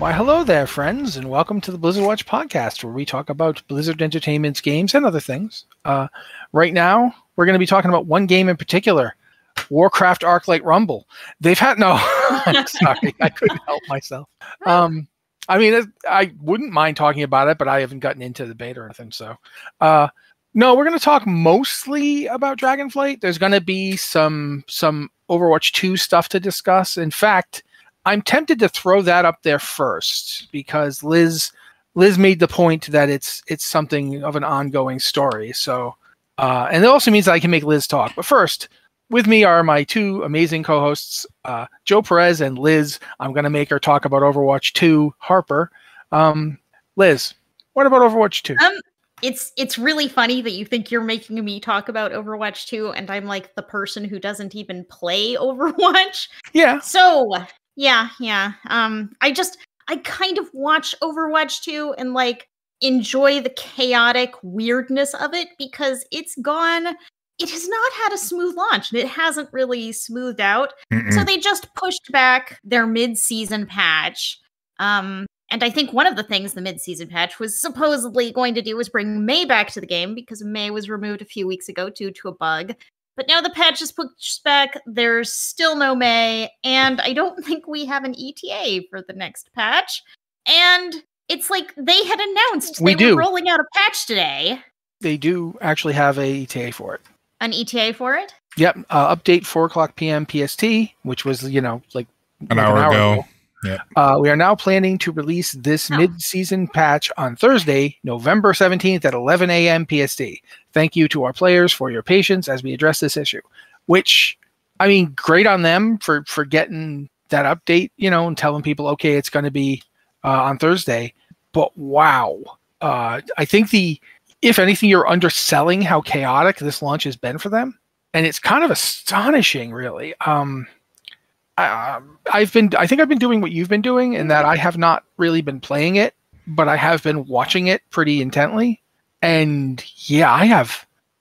Why, hello there, friends, and welcome to the Blizzard Watch podcast, where we talk about Blizzard Entertainment's games and other things. Right now, we're going to be talking about one game in particular, Warcraft Arclight Rumble. They've had I'm sorry, I couldn't help myself. I mean, I wouldn't mind talking about it, but I haven't gotten into the beta or anything. So, no, we're going to talk mostly about Dragonflight. There's going to be some Overwatch 2 stuff to discuss. In fact, I'm tempted to throw that up there first because Liz made the point that it's something of an ongoing story. So, and it also means that I can make Liz talk. But first, with me are my two amazing co-hosts, Joe Perez and Liz. I'm going to make her talk about Overwatch 2, Harper. Liz, what about Overwatch 2? It's really funny that you think you're making me talk about Overwatch 2, and I'm like the person who doesn't even play Overwatch. Yeah. So, yeah. I kind of watch Overwatch 2 and like enjoy the chaotic weirdness of it because it has not had a smooth launch and it hasn't really smoothed out. So they just pushed back their mid-season patch. And I think one of the things the mid-season patch was supposedly going to do was bring May back to the game because May was removed a few weeks ago due to a bug. But now the patch is pushed back. There's still no May, and I don't think we have an ETA for the next patch. And it's like they had announced they were rolling out a patch today. They do actually have a ETA for it. An ETA for it? Yep. Update 4:00 p.m. PST, which was, like an hour ago. Yep. We are now planning to release this mid-season patch on Thursday, November 17th at 11 a.m. PST. Thank you to our players for your patience as we address this issue. Which, I mean, great on them for getting that update, and telling people, okay, it's going to be on Thursday. But wow. I think if anything, you're underselling how chaotic this launch has been for them. And it's kind of astonishing, really. I think I've been doing what you've been doing in that I have not really been playing it, but I have been watching it pretty intently. And yeah,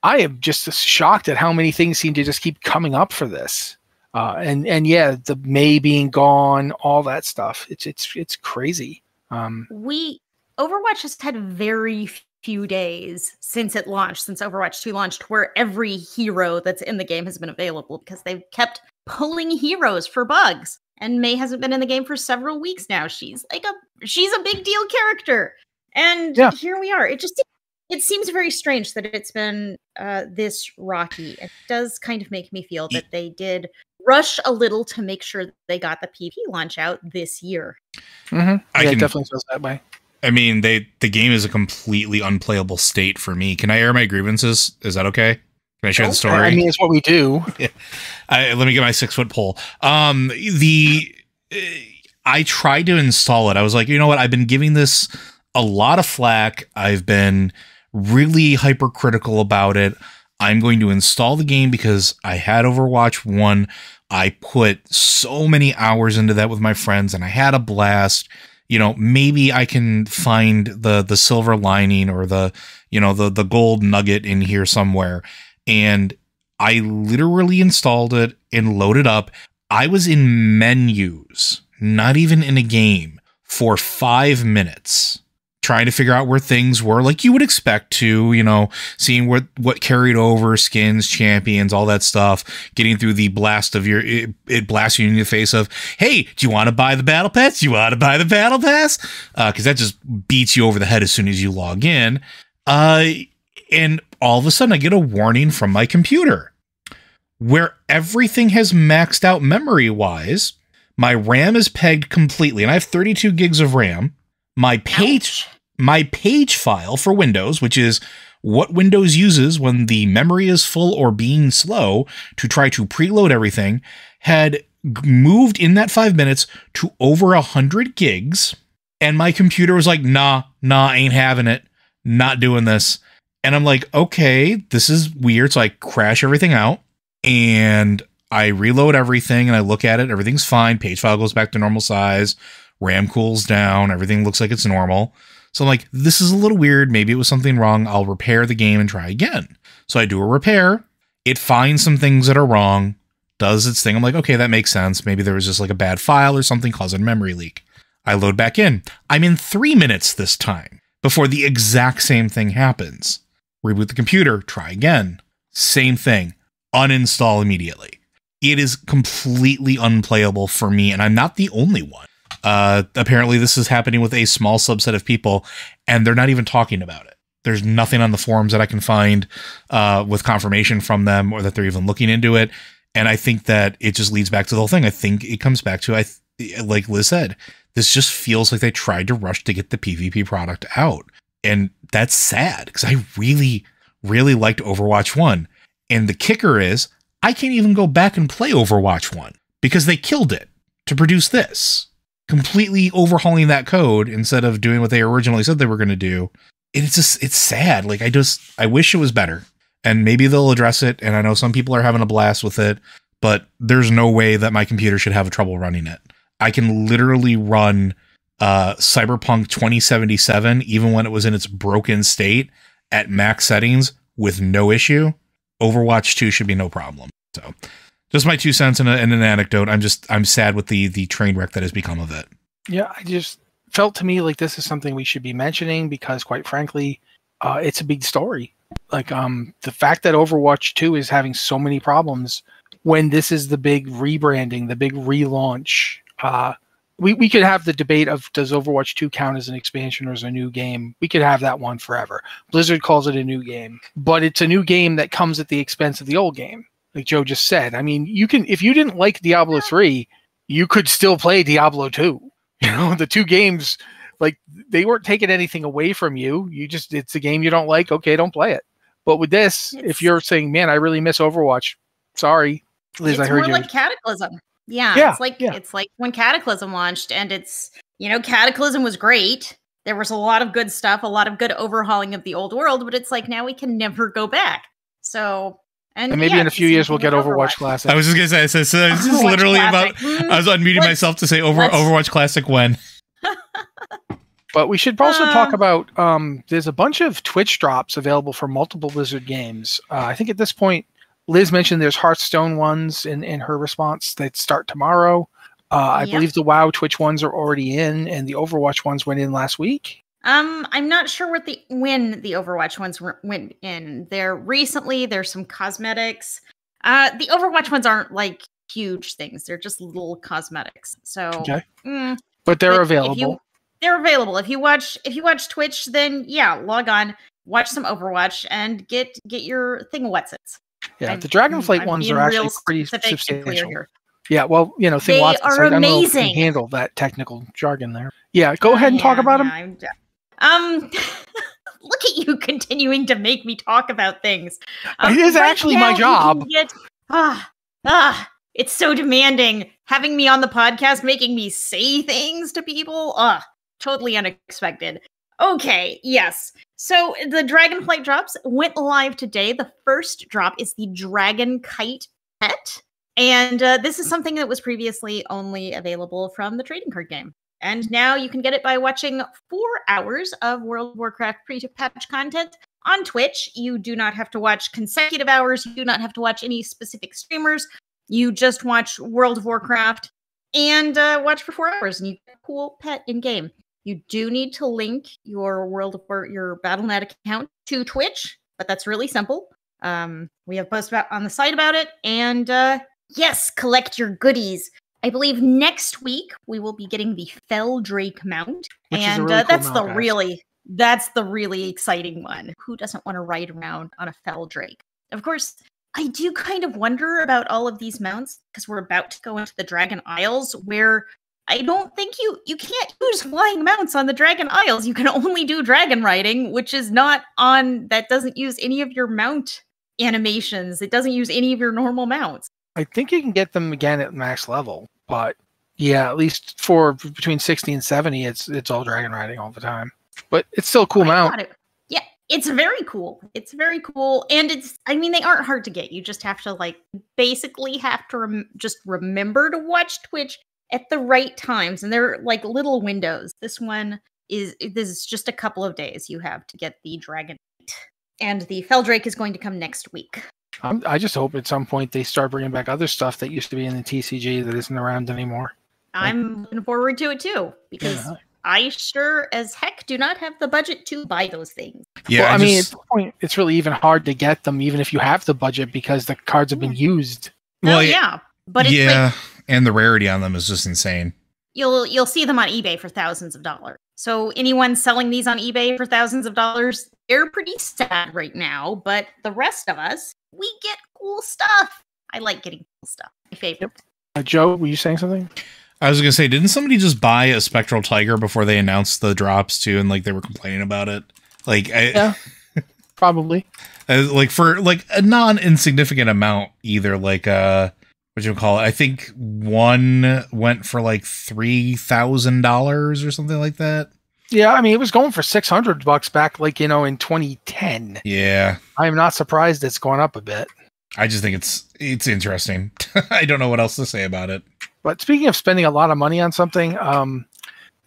I am just shocked at how many things seem to just keep coming up for this. And yeah, the May being gone, all that stuff. It's crazy. Overwatch has had very few days since it launched, since Overwatch 2 launched, where every hero that's in the game has been available because they've kept pulling heroes for bugs. And May hasn't been in the game for several weeks now. She's a big deal character. And Here we are. It seems very strange that it's been this rocky. It does kind of make me feel that they did rush a little to make sure that they got the PP launch out this year. Mm-hmm. It definitely feels that way. I mean, the game is a completely unplayable state for me. Can I air my grievances? Is that okay? Can I share the story? I mean, it's what we do. Yeah. Let me get my 6-foot pole. I tried to install it. I was like, you know what? I've been giving this a lot of flack. I've been really hypercritical about it. I'm going to install the game because I had Overwatch 1. I put so many hours into that with my friends, and I had a blast. Maybe I can find the silver lining or the gold nugget in here somewhere. And I literally installed it and loaded up. I was in menus, not even in a game, for 5 minutes, trying to figure out where things were, like you would expect to, seeing what carried over, skins, champions, all that stuff, getting through the blast of it blasts you in the face of, hey, do you want to buy the battle pass? Do you want to buy the battle pass? Because that just beats you over the head as soon as you log in. And all of a sudden I get a warning from my computer where everything has maxed out memory-wise. My RAM is pegged completely, and I have 32 gigs of RAM. My page file for Windows, which is what Windows uses when the memory is full or being slow to try to preload everything, had moved in that 5 minutes to over 100 gigs. And my computer was like, nah, ain't having it. Not doing this. And I'm like, okay, this is weird. So I crash everything out and I reload everything and I look at it. Everything's fine. Page file goes back to normal size. RAM cools down. Everything looks like it's normal. So I'm like, this is a little weird. Maybe it was something wrong. I'll repair the game and try again. So I do a repair. It finds some things that are wrong, does its thing. I'm like, okay, that makes sense. Maybe there was just like a bad file or something causing memory leak. I load back in. I'm in 3 minutes this time before the exact same thing happens. Reboot the computer, try again. Same thing. Uninstall immediately. It is completely unplayable for me, and I'm not the only one. Apparently this is happening with a small subset of people, and they're not even talking about it. There's nothing on the forums that I can find with confirmation from them or that they're even looking into it. And I think that it just leads back to the whole thing. I think it comes back to, like Liz said, this just feels like they tried to rush to get the PvP product out. And that's sad because I really, really liked Overwatch 1. And the kicker is I can't even go back and play Overwatch 1 because they killed it to produce this. Completely overhauling that code instead of doing what they originally said they were going to do. And it's sad. Like, I wish it was better. And maybe they'll address it. And I know some people are having a blast with it, but there's no way that my computer should have trouble running it. I can literally run Cyberpunk 2077, even when it was in its broken state, at max settings with no issue. Overwatch 2 should be no problem. So just my 2 cents and an anecdote. I'm sad with the train wreck that has become of it. Yeah, I just felt to me like this is something we should be mentioning because, quite frankly, it's a big story. Like the fact that Overwatch 2 is having so many problems when this is the big rebranding, the big relaunch. We could have the debate of does Overwatch 2 count as an expansion or as a new game? We could have that one forever. Blizzard calls it a new game, but it's a new game that comes at the expense of the old game. Like Joe just said, I mean, you can, if you didn't like Diablo 3, you could still play Diablo 2. You know, the two games, like, they weren't taking anything away from you. It's a game you don't like. Okay, don't play it. But with this, if you're saying, man, I really miss Overwatch, sorry, Liz, I heard you. It's more like Cataclysm. Yeah, it's like when Cataclysm launched, and it's, Cataclysm was great. There was a lot of good stuff, a lot of good overhauling of the old world, but it's like now we can never go back. So, and maybe in a few years we'll get Overwatch Classic. I was just gonna say, so this is literally about. I was unmuting myself to say Overwatch Classic when. But we should also talk about. There's a bunch of Twitch drops available for multiple Blizzard games. I think at this point, Liz mentioned there's Hearthstone ones in her response that start tomorrow. I believe the WoW Twitch ones are already in, and the Overwatch ones went in last week. I'm not sure when the Overwatch ones went in. There's some cosmetics. The Overwatch ones aren't like huge things; they're just little cosmetics. So, okay. But they're available. They're available. If you watch Twitch, then log on, watch some Overwatch, and get your thing wetsits. Yeah, the Dragonflight ones are actually pretty substantial. Yeah, well, they are amazing. I don't know if you can handle that technical jargon there. Yeah, go ahead and talk about them. Look at you continuing to make me talk about things. It is actually my job. It's so demanding having me on the podcast, making me say things to people. Totally unexpected. Okay, yes. So the Dragonflight drops went live today. The first drop is the Dragon Kite pet. And this is something that was previously only available from the trading card game. And now you can get it by watching 4 hours of World of Warcraft pre-patch content on Twitch. You do not have to watch consecutive hours. You do not have to watch any specific streamers. You just watch World of Warcraft and watch for 4 hours, and you get a cool pet in-game. You do need to link your your Battle.net account to Twitch, but that's really simple. We have posts on the site about it, and yes, collect your goodies. I believe next week we will be getting the Fell Drake mount, and that's the really exciting one. Who doesn't want to ride around on a Fell Drake? Of course, I do kind of wonder about all of these mounts because we're about to go into the Dragon Isles, where I don't think you can't use flying mounts on the Dragon Isles. You can only do dragon riding, which is that doesn't use any of your mount animations. It doesn't use any of your normal mounts. I think you can get them again at max level, but yeah, at least for between 60 and 70, it's all dragon riding all the time. But it's still a cool mount. Yeah, it's very cool. It's very cool, and they aren't hard to get. You just have to basically have to just remember to watch Twitch at the right times, and they're like little windows. This is just a couple of days you have to get the Dragon, and the Fell Drake is going to come next week. I just hope at some point they start bringing back other stuff that used to be in the TCG that isn't around anymore. I'm looking forward to it too, because I sure as heck do not have the budget to buy those things. Yeah, well, I mean, at this point, it's really even hard to get them, even if you have the budget, because the cards have been used. Well, yeah, but it's like, and the rarity on them is just insane. You'll see them on eBay for thousands of dollars. So anyone selling these on eBay for thousands of dollars, they're pretty sad right now. But the rest of us, we get cool stuff. I like getting cool stuff. My favorite. Yep. Joe, were you saying something? I was gonna say, didn't somebody just buy a Spectral Tiger before they announced the drops too, and like they were complaining about it? Like, yeah, probably. Like for like a non-insignificant amount, either. Like what you call it? I think one went for like $3,000 or something like that. Yeah, I mean, it was going for $600 back, like, in 2010. Yeah, I am not surprised it's gone up a bit. I just think it's interesting. I don't know what else to say about it. But speaking of spending a lot of money on something,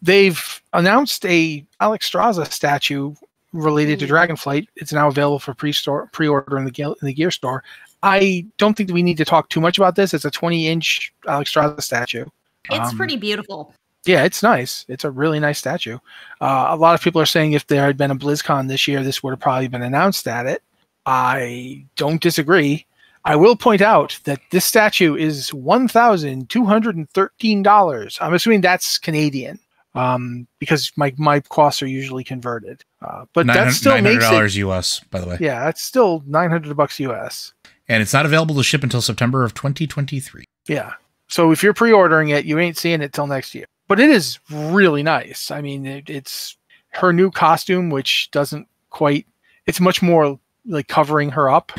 they've announced a Alex Straza statue related to Dragonflight. It's now available for pre-order in the gear store. I don't think that we need to talk too much about this. It's a 20-inch Alex Straza statue. It's pretty beautiful. Yeah, it's nice. It's a really nice statue. A lot of people are saying if there had been a BlizzCon this year, this would have probably been announced at it. I don't disagree. I will point out that this statue is $1,213. I'm assuming that's Canadian, because my costs are usually converted. But that still makes it $900 US, by the way. Yeah, that's still $900 US. And it's not available to ship until September of 2023. Yeah. So if you're pre-ordering it, you ain't seeing it till next year. But it is really nice. I mean, it's her new costume, which doesn't quite. It's much more like covering her up.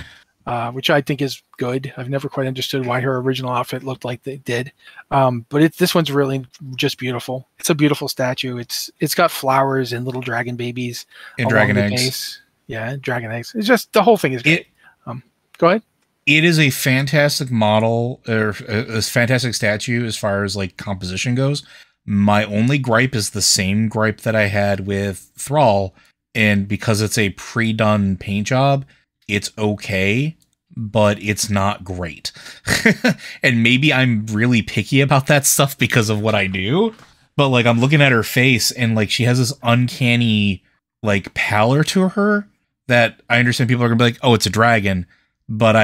Which I think is good. I've never quite understood why her original outfit looked like they did. But this one's really just beautiful. It's a beautiful statue. It's got flowers and little dragon babies. And dragon eggs. Base. Yeah, dragon eggs. It's just, the whole thing is great. Go ahead. It is a fantastic model, or a fantastic statue as far as like composition goes. My only gripe is the same gripe that I had with Thrall. And because it's a pre-done paint job, it's okay, but it's not great. And maybe I'm really picky about that stuff because of what I do. But like, I'm looking at her face and like, she has this uncanny like pallor to her that I understand people are gonna be like, oh, it's a dragon. But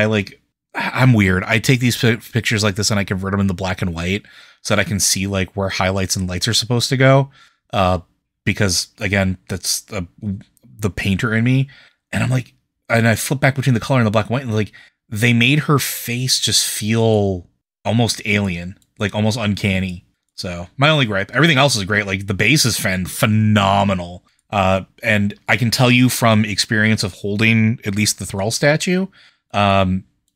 I'm weird. I take these pictures like this and I convert them into black and white so that I can see like where highlights and lights are supposed to go. Because again, that's the painter in me. And I'm like, and I flip back between the color and the black and white, and like they made her face just feel almost alien, like almost uncanny. So my only gripe, everything else is great. Like the base is phenomenal. And I can tell you from experience of holding at least the Thrall statue,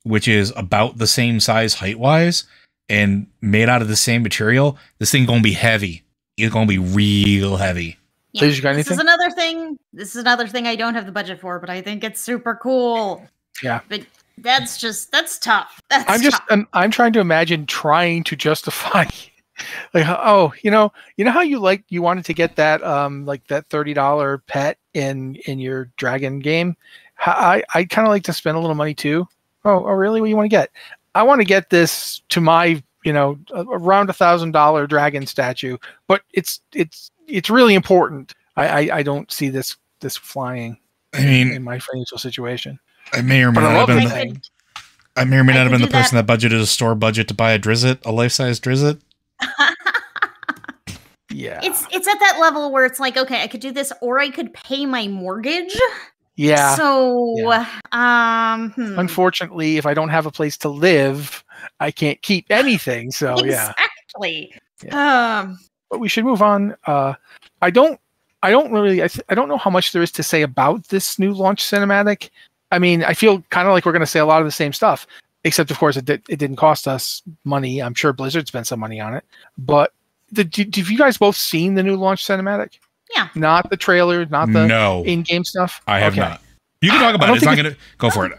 which is about the same size height wise and made out of the same material, this thing gonna be heavy. It's gonna be real heavy. Yeah, this is another thing. This is another thing I don't have the budget for, but I think it's super cool. Yeah, but that's tough. I'm trying to imagine trying to justify, like, oh, you know how you wanted to get that like that $30 pet in your dragon game. I kind of like to spend a little money too. Oh, really? What do you want to get? I want to get this to my around $1,000 dragon statue, but it's really important. I don't see this flying. I mean, in my financial situation, I may or may not have been the person that budgeted a store budget to buy a Drizzt, a life-size Drizzt. Yeah, it's at that level where it's like, okay, I could do this, or I could pay my mortgage. Yeah. So, unfortunately, if I don't have a place to live, I can't keep anything. So exactly. Yeah. But we should move on. I don't know how much there is to say about this new launch cinematic. I mean, I feel kind of like we're going to say a lot of the same stuff, except of course it didn't cost us money. I'm sure Blizzard spent some money on it. But have you guys both seen the new launch cinematic? Yeah. Not the trailer, not the in-game stuff? I have not. You can talk about it. It's not going to go for it.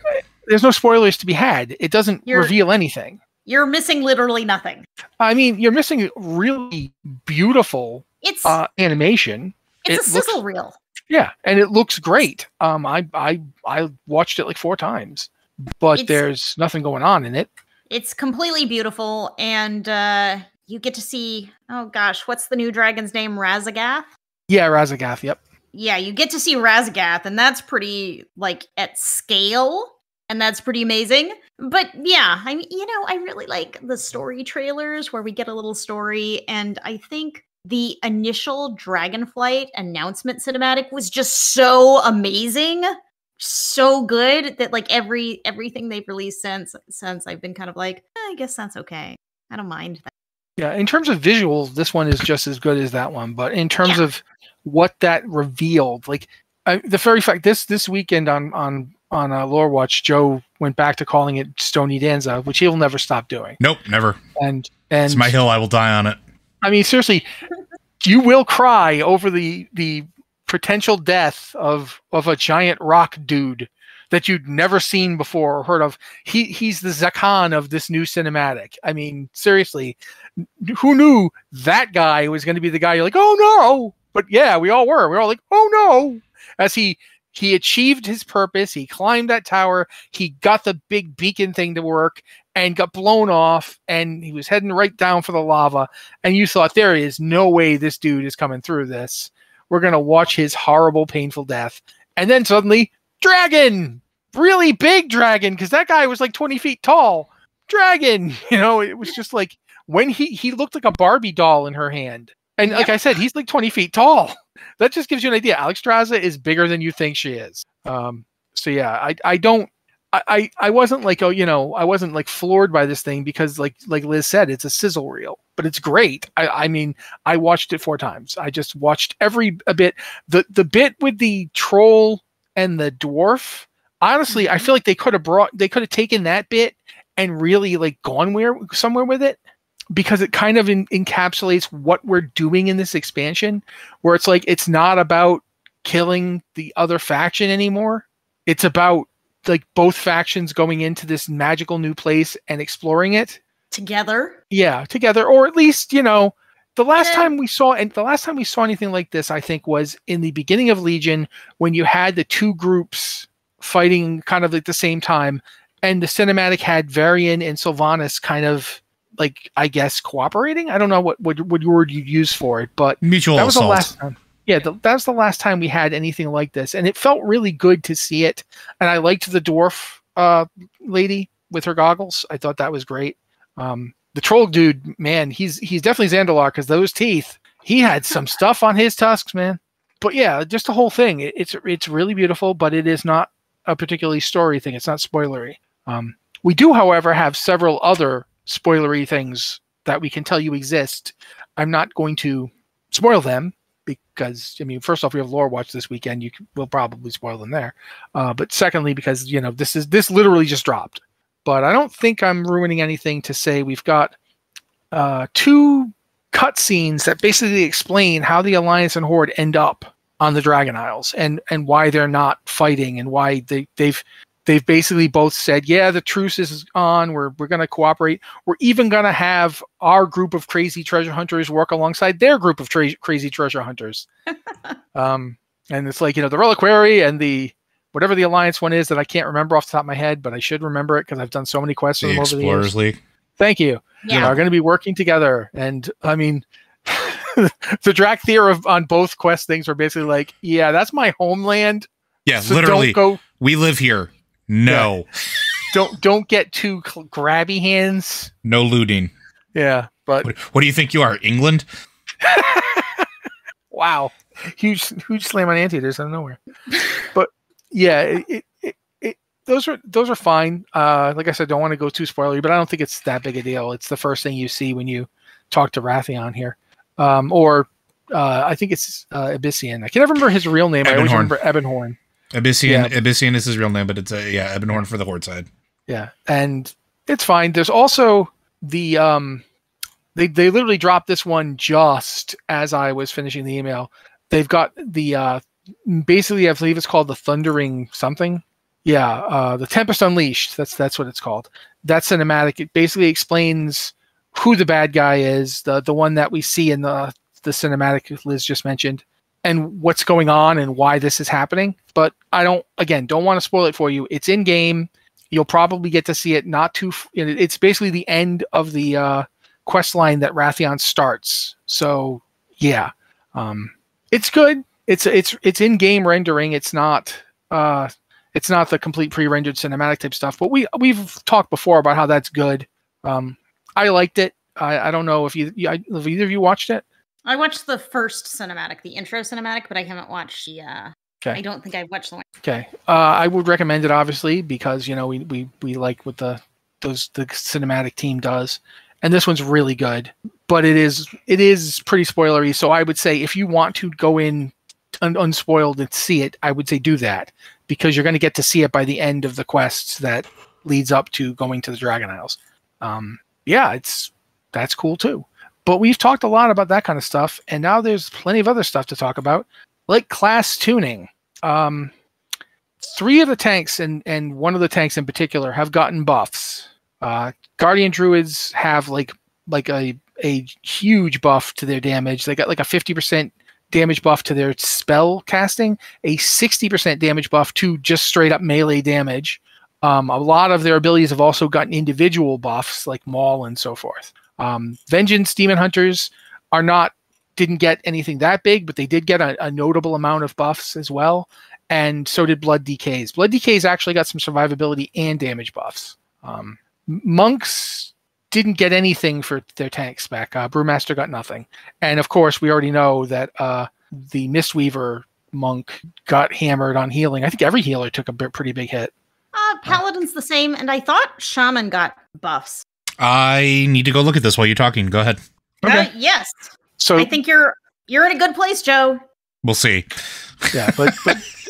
There's no spoilers to be had. It doesn't reveal anything. You're missing literally nothing. I mean, you're missing really beautiful animation. It's a sizzle reel. Yeah, and it looks great. I watched it like 4 times, but there's nothing going on in it. It's completely beautiful, and you get to see, oh gosh, what's the new dragon's name? Razagath? Yeah, Razagath, yep. Yeah, you get to see Razagath, and that's pretty, like, at scale, and that's pretty amazing. But yeah, I mean, I really like the story trailers where we get a little story, and I think the initial Dragonflight announcement cinematic was just so amazing, so good that like everything they've released since I've been kind of like, I guess that's okay. I don't mind that. Yeah, in terms of visuals, this one is just as good as that one. But in terms of what that revealed, like the very fact this weekend on Lore Watch, Joe went back to calling it Stony Danza, which he'll never stop doing. Nope, never. And it's my hill. I will die on it. I mean, seriously, you will cry over the potential death of a giant rock dude that you'd never seen before or heard of. He's the Zakan of this new cinematic. I mean, seriously, who knew that guy was going to be the guy you're like, oh no. But yeah, we all were. We were all like, oh no. As he achieved his purpose, he climbed that tower, he got the big beacon thing to work and got blown off, and he was heading right down for the lava. And you thought, there is no way this dude is coming through this. We're going to watch his horrible, painful death. And then suddenly, dragon! Really big dragon, because that guy was like 20 feet tall. Dragon! It was just like, when he looked like a Barbie doll in her hand. And like I said, he's like 20 feet tall. That just gives you an idea. Alexstrasza is bigger than you think she is. So yeah, I wasn't like, I wasn't like floored by this thing because like Liz said, it's a sizzle reel, but it's great. I mean, I watched it 4 times. I just watched every bit. The bit with the troll and the dwarf, honestly, I feel like they could have taken that bit and really like gone somewhere with it, because it kind of encapsulates what we're doing in this expansion, where it's like, it's not about killing the other faction anymore. It's about like both factions going into this magical new place and exploring it together. Yeah, together. Or at least, the last time we saw anything like this, I think, was in the beginning of Legion, when you had the 2 groups fighting kind of at the same time, and the cinematic had Varian and Sylvanas kind of like, I guess, cooperating. I don't know what word you'd use for it, but mutual that was assault. The last time. Yeah, that was the last time we had anything like this, and it felt really good to see it. And I liked the dwarf lady with her goggles. I thought that was great. The troll dude, man, he's definitely Zandalar, because those teeth, he had some stuff on his tusks, man. But yeah, just the whole thing. It's really beautiful, but it is not a particularly story thing. It's not spoilery. We do, however, have several other spoilery things that we can tell you exist. I'm not going to spoil them, because, I mean, first off, we have Lore Watch this weekend. We'll probably spoil them there. But secondly, because, this literally just dropped. But I don't think I'm ruining anything to say we've got 2 cutscenes that basically explain how the Alliance and Horde end up on the Dragon Isles, and why they're not fighting, and why they've basically both said, yeah, the truce is on. We're going to cooperate. We're even going to have our group of crazy treasure hunters work alongside their group of crazy treasure hunters. And it's like, the Reliquary and whatever the Alliance one is that I can't remember off the top of my head, but I should remember it because I've done so many quests with them over the years. Explorers League. Thank you. Yeah. Are going to be working together. And I mean, the Dracthyr on both quest things are basically like, yeah, that's my homeland. Yeah, so literally. Don't go. We live here. No. Yeah. Don't get too grabby hands. No looting. Yeah, but what do you think you are, England? Wow, huge slam on anteaters out of nowhere. But yeah, those are fine. Like I said, don't want to go too spoilery, but I don't think it's that big a deal. It's the first thing you see when you talk to Wrathion here, or I think it's Abyssian. I can never remember his real name. I always remember Ebonhorn. Abyssian is his real name, but it's Ebonhorn for the Horde side. Yeah, and it's fine. There's also the they literally dropped this one just as I was finishing the email. They've got the basically, I believe it's called the Thundering something. Yeah, the Tempest Unleashed. That's what it's called. That cinematic. It basically explains who the bad guy is, the one that we see in the cinematic Liz just mentioned, and what's going on and why this is happening. But I don't want to spoil it for you. It's in game. You'll probably get to see it not too. It's basically the end of the quest line that Wrathion starts. So yeah, it's good. It's in-game rendering. It's not the complete pre-rendered cinematic type stuff. But we've talked before about how that's good. I liked it. I don't know if either of you watched it. I watched the first cinematic, the intro cinematic, but I haven't watched the. Okay. I don't think I've watched the one. Okay. I would recommend it obviously because we like what the cinematic team does, and this one's really good. But it is pretty spoilery. So I would say if you want to go in unspoiled and see it, I would say do that because you're going to get to see it by the end of the quests that leads up to going to the Dragon Isles. Yeah, that's cool too. But we've talked a lot about that kind of stuff, and now there's plenty of other stuff to talk about, like class tuning. 3 of the tanks and one of the tanks in particular have gotten buffs. Guardian Druids have like a huge buff to their damage. They got like a 50% damage buff to their spell casting, a 60% damage buff to just straight up melee damage. A lot of their abilities have also gotten individual buffs like Maul and so forth. Vengeance Demon Hunters didn't get anything that big, but they did get a notable amount of buffs as well. And so did Blood DKs. Blood DKs actually got some survivability and damage buffs. Monks didn't get anything for their tanks back. Brewmaster got nothing. And of course, we already know that the Mistweaver monk got hammered on healing. I think every healer took a pretty big hit. Paladin's the same, and I thought Shaman got buffs. I need to go look at this while you're talking. Go ahead. Okay. Yes. So I think you're in a good place, Joe. We'll see. Yeah, but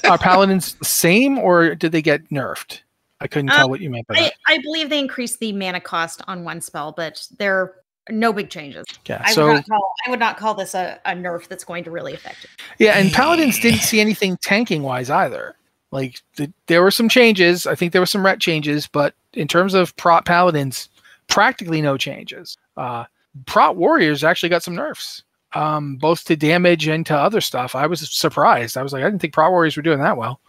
are Paladins the same, or did they get nerfed? I couldn't tell what you meant by that. I believe they increased the mana cost on one spell, but there are no big changes. Yeah, I would not call this a nerf that's going to really affect it. Yeah, and Paladins didn't see anything tanking-wise either. Like, there were some changes. I think there were some ret changes, but in terms of prot Paladins, practically no changes. Prot Warriors actually got some nerfs, both to damage and to other stuff. I was surprised. I was like, I didn't think Prot Warriors were doing that well.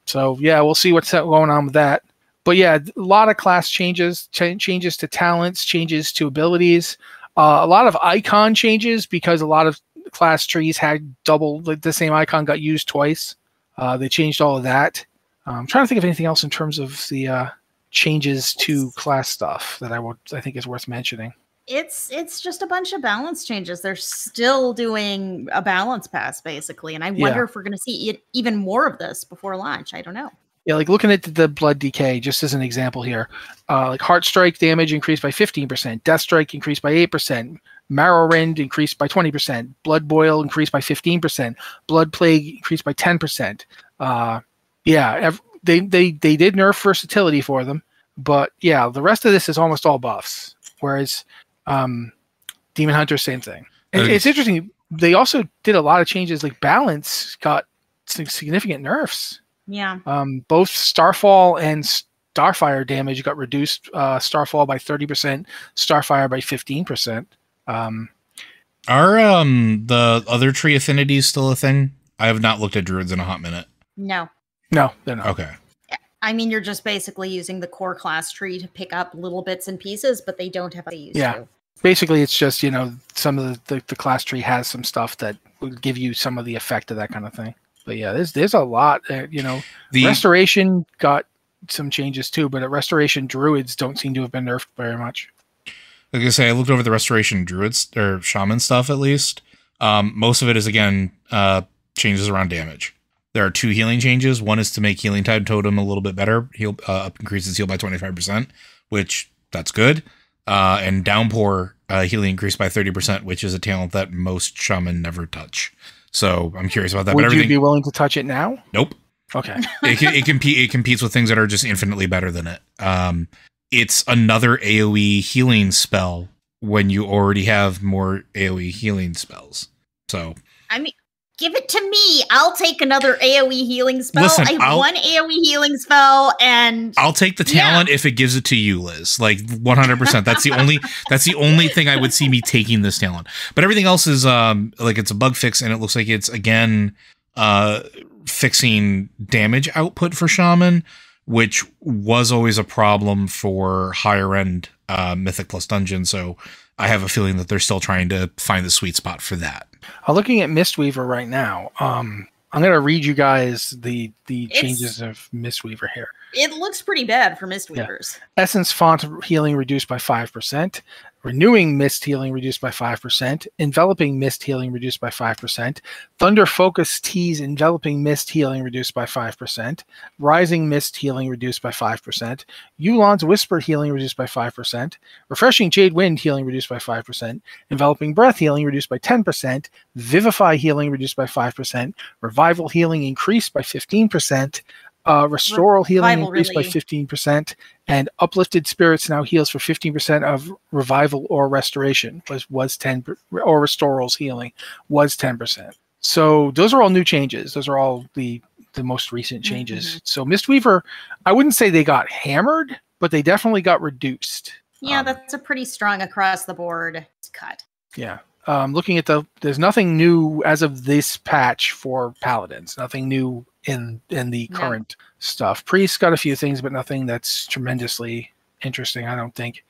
So, yeah, we'll see what's going on with that. But, yeah, a lot of class changes, changes to talents, changes to abilities, a lot of icon changes because a lot of class trees had double, like the same icon got used twice. They changed all of that. I'm trying to think of anything else in terms of the changes to class stuff that I think is worth mentioning. It's just a bunch of balance changes. They're still doing a balance pass basically, and I wonder if we're going to see even more of this before launch. I don't know. Yeah, like looking at the Blood DK, just as an example here, like Heart Strike damage increased by 15%, Death Strike increased by 8%, Marrow Rend increased by 20%, Blood Boil increased by 15%, Blood Plague increased by 10%. They did nerf versatility for them, but yeah, the rest of this is almost all buffs. Whereas Demon Hunter, same thing. It's interesting. They also did a lot of changes. Like Balance got significant nerfs. Yeah. Both Starfall and Starfire damage got reduced. Starfall by 30%, Starfire by 15%. Are the other tree affinities still a thing? I have not looked at druids in a hot minute. No, they're not. Okay. I mean, you're just basically using the core class tree to pick up little bits and pieces, but they don't have to use to. Basically, it's just, some of the class tree has some stuff that would give you some of the effect of that kind of thing. But yeah, there's a lot. The Restoration got some changes too, but at Restoration, druids don't seem to have been nerfed very much. Like I say, I looked over the Restoration druids or shaman stuff at least. Most of it is again changes around damage. There are 2 healing changes. One is to make Healing Tide Totem a little bit better. Increases heal by 25%, which that's good. And Downpour healing increased by 30%, which is a talent that most shaman never touch. So I'm curious about that. Would you be willing to touch it now? Nope. Okay. It competes with things that are just infinitely better than it. It's another AoE healing spell when you already have more AoE healing spells. So I mean, give it to me. I'll take another AoE healing spell. Listen, I have one AoE healing spell, and I'll take the talent if it gives it to you, Liz. Like 100%. That's the only thing I would see me taking this talent. But everything else is like it's a bug fix, and it looks like it's again fixing damage output for Shaman, which was always a problem for higher end Mythic plus Dungeon, so I have a feeling that they're still trying to find the sweet spot for that. Looking at Mistweaver right now, I'm going to read you guys the changes of Mistweaver here. It looks pretty bad for Mistweavers. Yeah. Essence font healing reduced by 5%. Renewing mist healing reduced by 5%. Enveloping mist healing reduced by 5%. Thunder Focus Tease enveloping mist healing reduced by 5%. Rising mist healing reduced by 5%. Yulon's Whisper healing reduced by 5%. Refreshing Jade Wind healing reduced by 5%. Enveloping Breath healing reduced by 10%. Vivify healing reduced by 5%. Revival healing increased by 15%. Restoral healing increased by 15%, and Uplifted Spirits now heals for 15% of revival or restoration was 10, or Restoral's healing was 10%. So those are all new changes. Those are all the most recent changes. So Mistweaver, I wouldn't say they got hammered, but they definitely got reduced. Yeah, that's a pretty strong across the board cut. Yeah. Looking at there's nothing new as of this patch for Paladins. Nothing new in the current stuff. Priests got a few things, but nothing that's tremendously interesting, I don't think.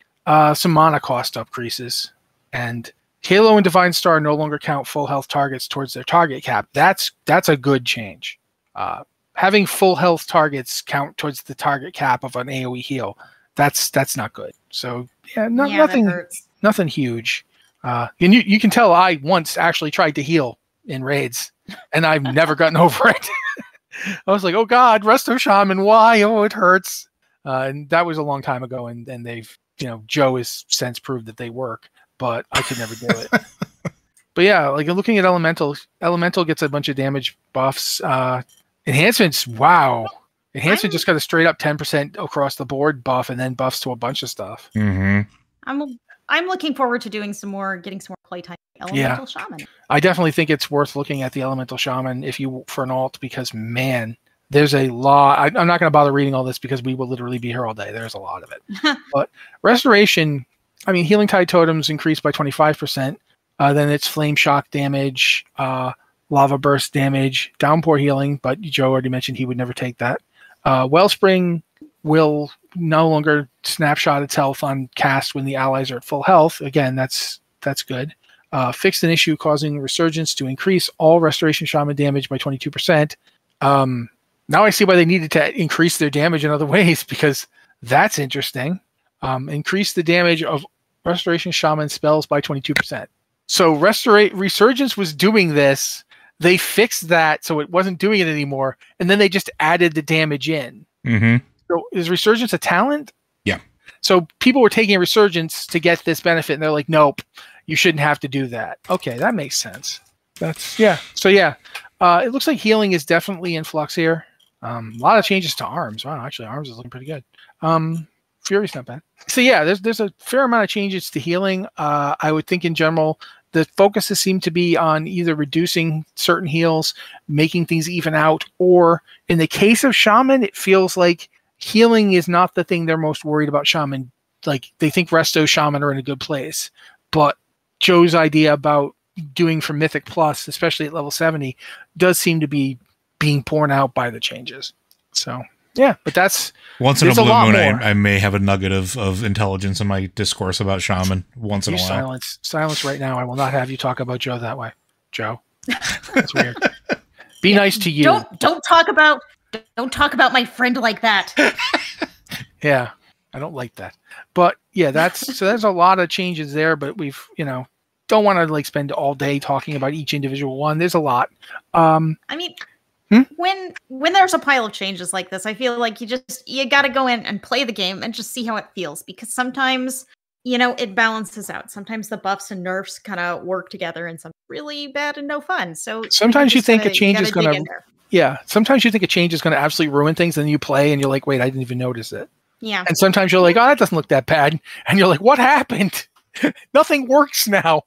Some mana cost increases, and Halo and Divine Star no longer count full health targets towards their target cap. That's a good change. Having full health targets count towards the target cap of an AoE heal, that's not good. So nothing huge. You can tell I once actually tried to heal in raids, and I've never gotten over it. I was like, oh God, Resto Shaman, why? Oh, it hurts. And that was a long time ago, and they've, Joe has since proved that they work, but I could never do it. But yeah, like looking at Elemental gets a bunch of damage buffs. Enhancements, wow. Enhancement just got a straight up 10% across the board buff, and then buffs to a bunch of stuff. I'm looking forward to getting some more playtime. Elemental Shaman. I definitely think it's worth looking at the Elemental Shaman for an alt, because man, there's a lot. I'm not going to bother reading all this because we will literally be here all day. There's a lot of it. But Restoration, Healing Tide Totems increased by 25%. Then it's Flame Shock damage, Lava Burst damage, Downpour healing, but Joe already mentioned he would never take that. Wellspring will no longer snapshot its health on cast when the allies are at full health. Again, that's good. Fixed an issue causing Resurgence to increase all Restoration Shaman damage by 22%. Now I see why they needed to increase their damage in other ways, because that's interesting. Increase the damage of Restoration Shaman spells by 22%. So Resurgence was doing this. They fixed that so it wasn't doing it anymore, and then they just added the damage in. So is Resurgence a talent? Yeah. So people were taking Resurgence to get this benefit, and they're like, nope, you shouldn't have to do that. Okay, that makes sense. So it looks like healing is definitely in flux here. A lot of changes to arms. Wow, actually, arms is looking pretty good. Fury's not bad. So yeah, there's a fair amount of changes to healing. I would think in general, the focuses seem to be on either reducing certain heals, making things even out, or in the case of Shaman, it feels like healing is not the thing they're most worried about. Shaman, like they think Resto Shaman are in a good place, but Joe's idea about doing for Mythic Plus, especially at level 70, does seem to be being borne out by the changes. So yeah, but that's once in a blue moon. I may have a nugget of intelligence in my discourse about Shaman once in a while. Silence right now. I will not have you talk about Joe that way. Joe, that's weird. Be nice to you. Don't talk about my friend like that. Yeah, I don't like that. But yeah, there's a lot of changes there, but we've, don't want to like spend all day talking about each individual one. There's a lot. When there's a pile of changes like this, I feel like you got to go in and play the game and just see how it feels, because sometimes, it balances out. Sometimes the buffs and nerfs kind of work together, and some really bad and no fun. So sometimes you think a change is going to, sometimes you think a change is going to absolutely ruin things, and then you play and you're like, wait, I didn't even notice it. Yeah. And sometimes you're like, oh, that doesn't look that bad. And you're like, what happened? Nothing works now.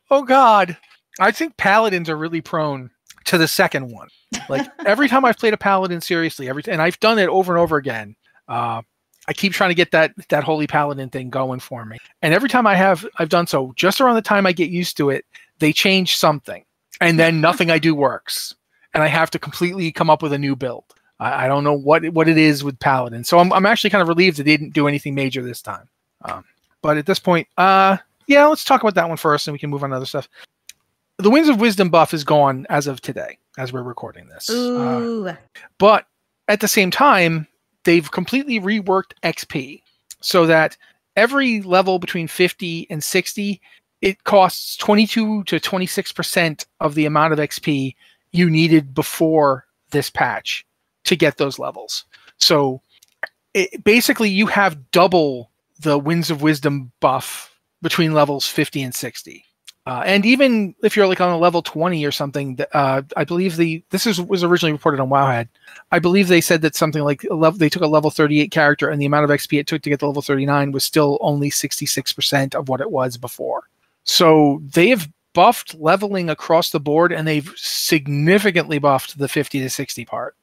Oh God. I think Paladins are really prone to the second one. Like every time I've played a Paladin seriously, and I've done it over and over again, I keep trying to get that Holy Paladin thing going for me. And every time I've done so, just around the time I get used to it, they change something. And then nothing I do works. And I have to completely come up with a new build. I don't know what it is with Paladin. So I'm actually kind of relieved that they didn't do anything major this time. But at this point, yeah, let's talk about that one first, and we can move on to other stuff. The Winds of Wisdom buff is gone as of today, as we're recording this. Ooh. But at the same time, they've completely reworked XP so that every level between 50 and 60, it costs 22 to 26% of the amount of XP you needed before this patch to get those levels. So basically, you have double the Winds of Wisdom buff between levels 50 and 60. And even if you're like on a level 20 or something, I believe was originally reported on Wowhead. I believe they said that something like they took a level 38 character and the amount of XP it took to get to level 39 was still only 66% of what it was before. So they have buffed leveling across the board, and they've significantly buffed the 50 to 60 part.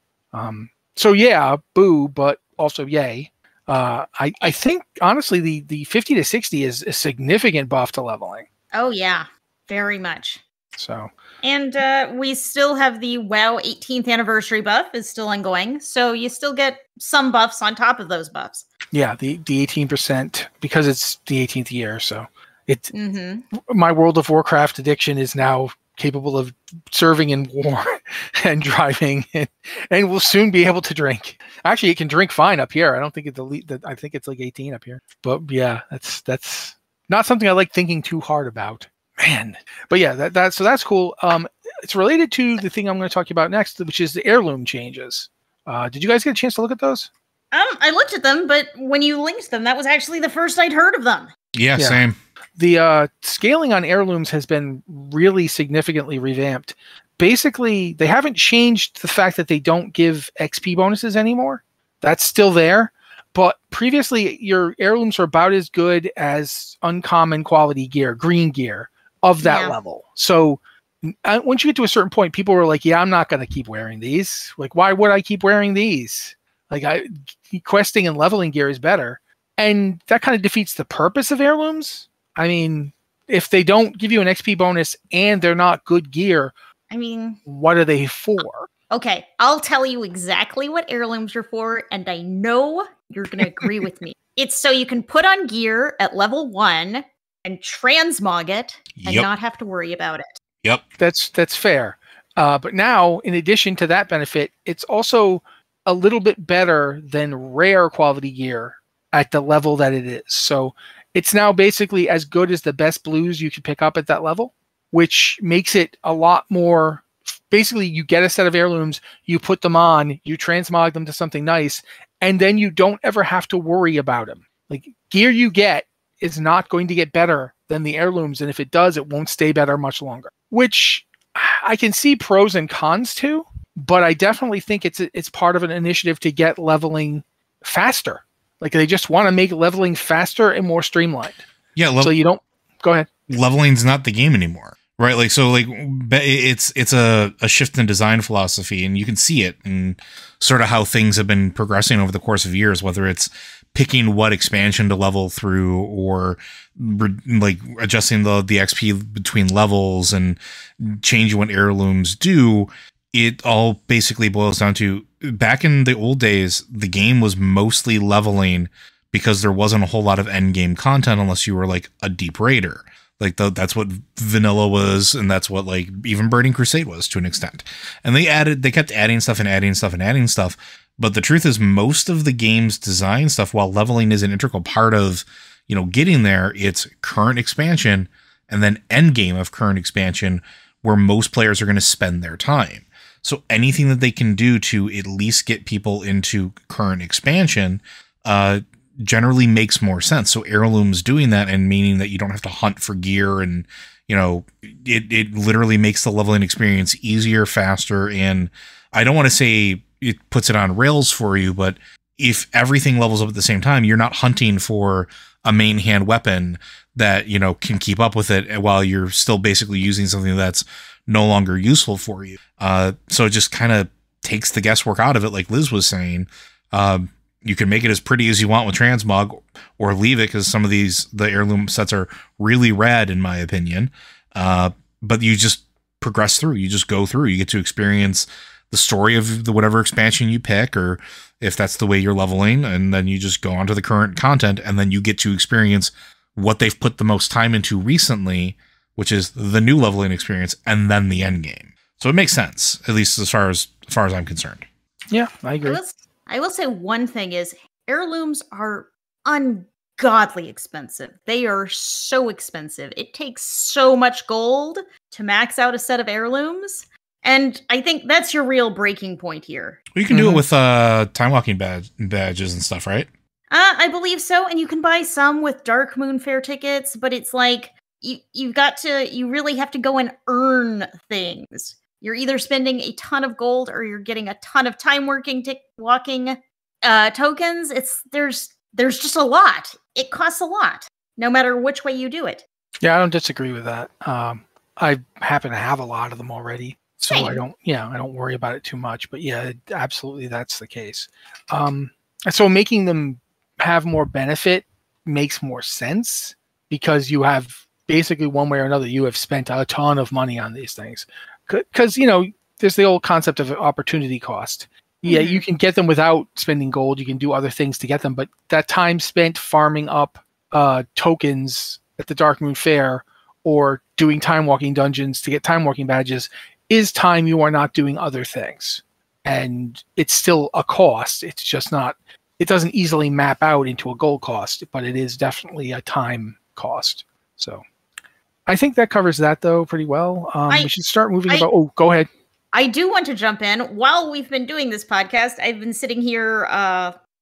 So yeah, boo, but also yay. I think honestly the 50 to 60 is a significant buff to leveling. Oh yeah, very much. So, and we still have the WoW 18th anniversary buff is still ongoing, so you still get some buffs on top of those buffs. Yeah, the 18% because it's the 18th year, so it's my World of Warcraft addiction is now capable of serving in war and driving, and will soon be able to drink. Actually, it can drink fine up here. I don't think I think it's like 18 up here. But yeah, that's not something I like thinking too hard about, man. But yeah, that's cool. It's related to the thing I'm going to talk about next, which is the heirloom changes. Did you guys get a chance to look at those? I looked at them, but when you linked them, that was actually the first I'd heard of them. Yeah. Same. The scaling on heirlooms has been really significantly revamped. Basically, they haven't changed the fact that they don't give XP bonuses anymore. That's still there. But previously, your heirlooms were about as good as uncommon quality gear, green gear, of that level. So once you get to a certain point, people were like, yeah, I'm not going to keep wearing these. Like, why would I keep wearing these? Like, questing and leveling gear is better. And that kind of defeats the purpose of heirlooms. I mean, if they don't give you an XP bonus and they're not good gear, I mean, what are they for? Okay, I'll tell you exactly what heirlooms are for, and I know you're going to agree with me. It's so you can put on gear at level 1 and transmog it and not have to worry about it. Yep. That's fair. But now, in addition to that benefit, it's also a little bit better than rare quality gear at the level that it is. So it's now basically as good as the best blues you could pick up at that level, which makes it a lot more. Basically, you get a set of heirlooms, you put them on, you transmog them to something nice, and then you don't ever have to worry about them. Like, gear you get is not going to get better than the heirlooms, and if it does, it won't stay better much longer. Which I can see pros and cons to, but I definitely think it's part of an initiative to get leveling faster. Like, they just want to make leveling faster and more streamlined. Yeah, so you don't... Go ahead. Leveling's not the game anymore. Right, like so, like it's a shift in design philosophy, and you can see it in sort of how things have been progressing over the course of years. Whether it's picking what expansion to level through, or like adjusting the XP between levels and changing what heirlooms do, it all basically boils down to back in the old days, the game was mostly leveling because there wasn't a whole lot of end game content unless you were like a deep raider. Like that's what vanilla was, and that's what like even Burning Crusade was to an extent. And they kept adding stuff and adding stuff and adding stuff. But the truth is, most of the game's design stuff, while leveling is an integral part of, getting there, it's current expansion and then end game of current expansion where most players are going to spend their time. So anything that they can do to at least get people into current expansion, generally makes more sense. So heirlooms doing that, and meaning that you don't have to hunt for gear, and it literally makes the leveling experience easier, faster, and I don't want to say it puts it on rails for you, but if everything levels up at the same time, you're not hunting for a main hand weapon that can keep up with it while you're still basically using something that's no longer useful for you. So it just kind of takes the guesswork out of it, like Liz was saying. You can make it as pretty as you want with transmog, or leave it, because some of the heirloom sets are really rad in my opinion. But you just progress through. You just go through. You get to experience the story of whatever expansion you pick, or if that's the way you're leveling, and then you just go on to the current content, and then you get to experience what they've put the most time into recently, which is the new leveling experience and then the end game. So it makes sense, at least as far as I'm concerned. Yeah, I agree. I will say one thing is heirlooms are ungodly expensive. They are so expensive. It takes so much gold to max out a set of heirlooms. And I think that's your real breaking point here. Well, you can do it with time walking badges and stuff, right? I believe so. And you can buy some with Dark Moon Fair tickets, but it's like you really have to go and earn things. You're either spending a ton of gold or you're getting a ton of time walking tokens. There's just a lot. It costs a lot, no matter which way you do it. Yeah, I don't disagree with that. I happen to have a lot of them already, so Same. I don't worry about it too much. But yeah, absolutely, that's the case. So making them have more benefit makes more sense because you have basically one way or another, you have spent a ton of money on these things. Because, there's the old concept of opportunity cost. Yeah, you can get them without spending gold. You can do other things to get them. But that time spent farming up tokens at the Dark Moon Fair or doing time walking dungeons to get time walking badges is time you are not doing other things. And it's still a cost. It's just not, it doesn't easily map out into a gold cost, but it is definitely a time cost. So I think that covers that, though, pretty well. We should start moving about... Oh, go ahead. I do want to jump in. While we've been doing this podcast, I've been sitting here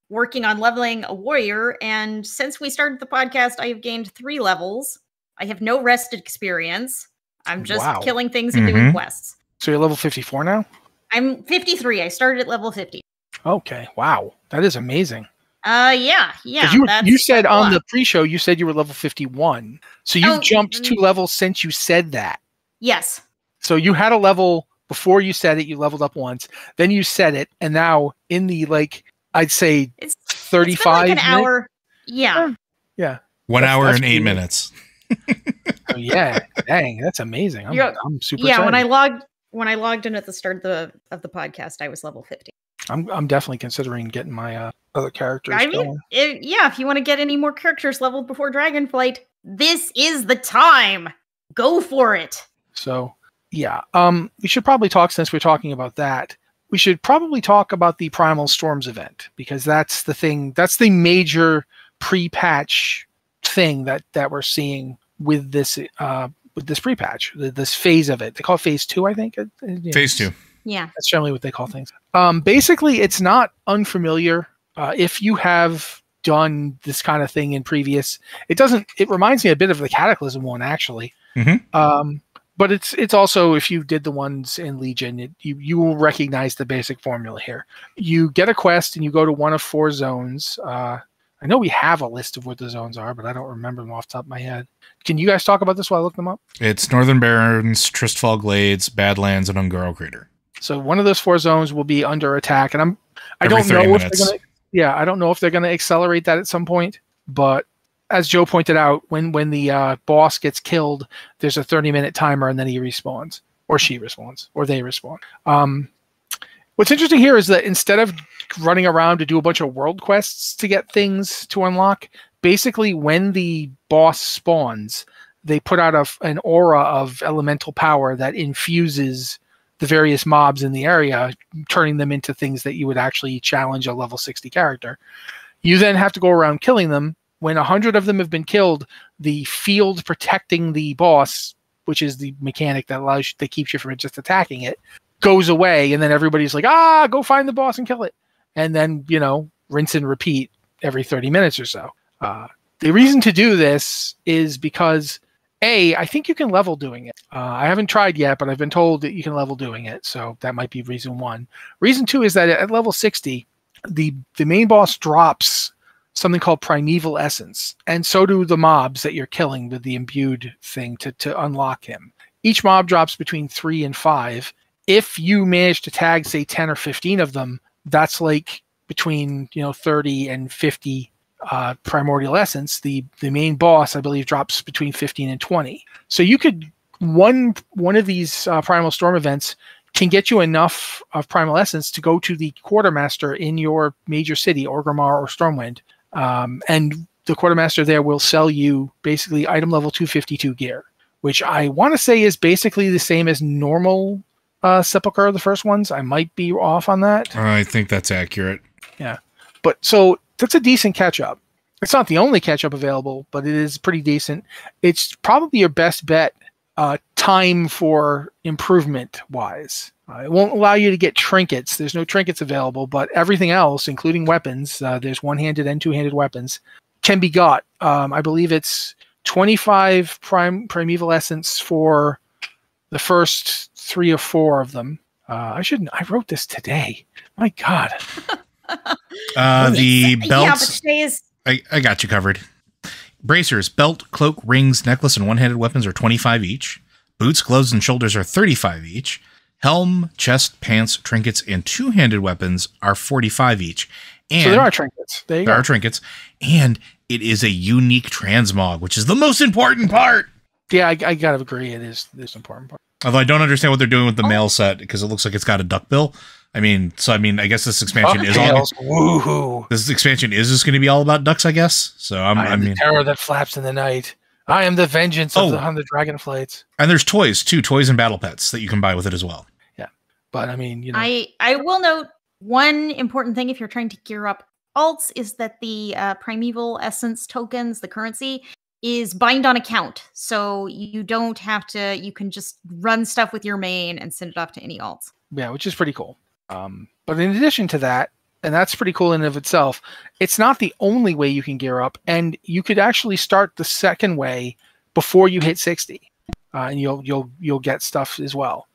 working on leveling a warrior, and since we started the podcast, I have gained 3 levels. I have no rested experience. I'm just killing things and doing quests. So you're level 54 now? I'm 53. I started at level 50. Okay, wow. That is amazing. Yeah. You said on the pre-show, you said you were level 51. So you've jumped 2 levels since you said that. Yes. So you had a level before you said it, you leveled up once. Then you said it, and now in the, I'd say it's 35 it's been like an minutes? hour. Yeah. Yeah. 1 hour and 8 minutes. Oh, yeah. Dang, that's amazing. I'm super excited. When I logged in at the start of the podcast, I was level 50. I'm definitely considering getting my other characters going. If you want to get any more characters leveled before Dragonflight, this is the time. Go for it. So, yeah. We should probably talk, since we're talking about that, we should probably talk about the Primal Storms event, because that's the thing, that's the major pre-patch thing that we're seeing with this pre-patch, this phase of it. They call it phase 2, I think. Phase 2. Yeah. That's generally what they call things. Basically, it's not unfamiliar. If you have done this kind of thing in previous, it reminds me a bit of the Cataclysm one, actually. But it's also, if you did the ones in Legion, you will recognize the basic formula here. You get a quest and you go to one of 4 zones. I know we have a list of what the zones are, but I don't remember them off the top of my head. Can you guys talk about this while I look them up? It's Northern Barrens, Tristfall Glades, Badlands, and Ungaro Crater. So one of those 4 zones will be under attack, and I don't know if they're going to accelerate that at some point. But as Joe pointed out, when the boss gets killed, there's a 30-minute timer, and then he respawns, or she respawns, or they respawn. What's interesting here is that instead of running around to do a bunch of world quests to get things to unlock, basically when the boss spawns, they put out an aura of elemental power that infuses the various mobs in the area, turning them into things that you would actually challenge a level 60 character. You then have to go around killing them. When 100 of them have been killed, the field protecting the boss, which is the mechanic that keeps you from just attacking it, goes away, and then everybody's like, go find the boss and kill it. And then, rinse and repeat every 30 minutes or so. The reason to do this is because, I think you can level doing it. I haven't tried yet, but I've been told that you can level doing it, so that might be reason 1. Reason 2 is that at level 60, the main boss drops something called Primeval Essence, and so do the mobs that you're killing with the imbued thing to unlock him. Each mob drops between 3 and 5. If you manage to tag, say, 10 or 15 of them, that's like between 30 and 50 primordial essence. The main boss, I believe, drops between 15 and 20. So you could one of these Primal Storm events can get you enough of primal essence to go to the quartermaster in your major city, Orgrimmar or Stormwind, and the quartermaster there will sell you basically item level 252 gear, which I want to say is basically the same as normal Sepulchre, the first ones. I might be off on that. I think that's accurate. Yeah. But so that's a decent catch-up. It's not the only catch-up available, but it is pretty decent. It's probably your best bet time for improvement-wise. It won't allow you to get trinkets. There's no trinkets available, but everything else, including weapons, there's one-handed and two-handed weapons, can be got. I believe it's 25 primeval essence for the first 3 or 4 of them. I wrote this today. My God. The belts. Yeah, but today is... I got you covered. Bracers, belt, cloak, rings, necklace, and one-handed weapons are 25 each. Boots, gloves, and shoulders are 35 each. Helm, chest, pants, trinkets, and two-handed weapons are 45 each. And so there are trinkets. There are trinkets. And it is a unique transmog, which is the most important part. Yeah, I gotta agree. It is this important part. Although I don't understand what they're doing with the mail set, because it looks like it's got a duckbill. I guess this expansion is all. Woohoo! This expansion is just going to be all about ducks, I guess. So I am the terror that flaps in the night. I am the vengeance of the 100 Dragonflights. And there's toys too, toys and battle pets that you can buy with it as well. Yeah, but I mean, you know, I will note one important thing if you're trying to gear up alts is that the primeval essence tokens, the currency, is bind on account. So you don't have to. You can just run stuff with your main and send it off to any alts. Yeah, which is pretty cool. But in addition to that, and that's pretty cool in and of itself, it's not the only way you can gear up, and you could actually start the second way before you hit 60, and you'll get stuff as well.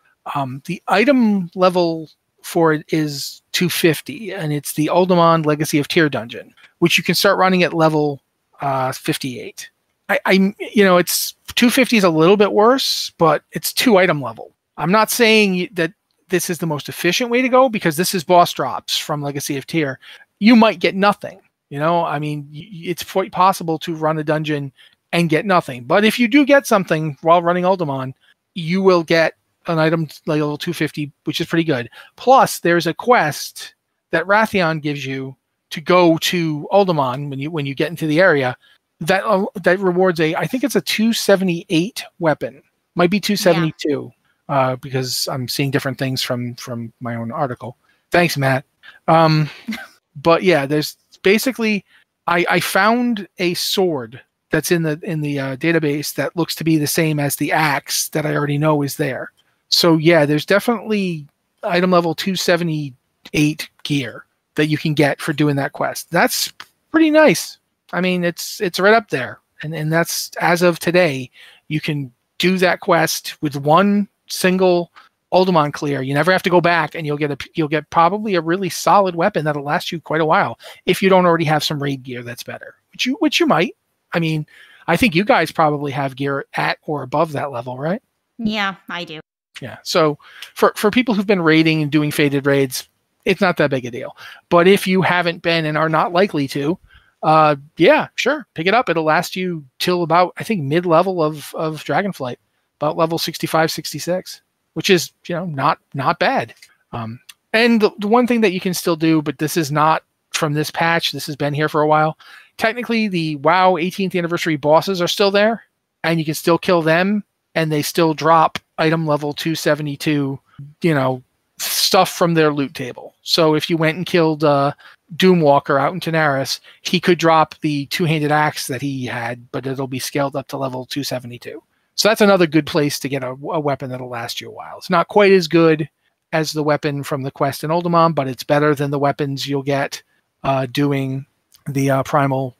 The item level for it is 250, and it's the Uldamon Legacy of Tyr dungeon, which you can start running at level 58. It's 250 is a little bit worse, but it's 2 item level. I'm not saying that this is the most efficient way to go, because this is boss drops from Legacy of Tyr. You might get nothing. I mean, it's quite possible to run a dungeon and get nothing. But if you do get something while running Uldamon, you will get an item level 250, which is pretty good. Plus, there's a quest that Wrathion gives you to go to Uldamon when you get into the area that rewards I think it's a 278 weapon. Might be 272. Yeah. Because I'm seeing different things from my own article. Thanks, Matt. But yeah, there's basically I found a sword that's in the database that looks to be the same as the axe that I already know is there. So yeah, there's definitely item level 278 gear that you can get for doing that quest. That's pretty nice. I mean, it's right up there, and that's as of today. You can do that quest with one single Uldamon clear. You never have to go back, and you'll get probably a really solid weapon that'll last you quite a while if you don't already have some raid gear that's better, which you might. I mean, I think you guys probably have gear at or above that level, right? Yeah, I do. Yeah. So for people who've been raiding and doing faded raids, it's not that big a deal. But if you haven't been and are not likely to, yeah, sure, pick it up. It'll last you till about, I think, mid-level of Dragonflight. About level 65, 66, which is, not bad. And the one thing that you can still do, but this is not from this patch, this has been here for a while. Technically, the WoW 18th anniversary bosses are still there, and you can still kill them, and they still drop item level 272, stuff from their loot table. So if you went and killed Doomwalker out in Tanaris, he could drop the two-handed axe that he had, but it'll be scaled up to level 272. So that's another good place to get a weapon that'll last you a while. It's not quite as good as the weapon from the quest in Uldamon, but it's better than the weapons you'll get doing the Primal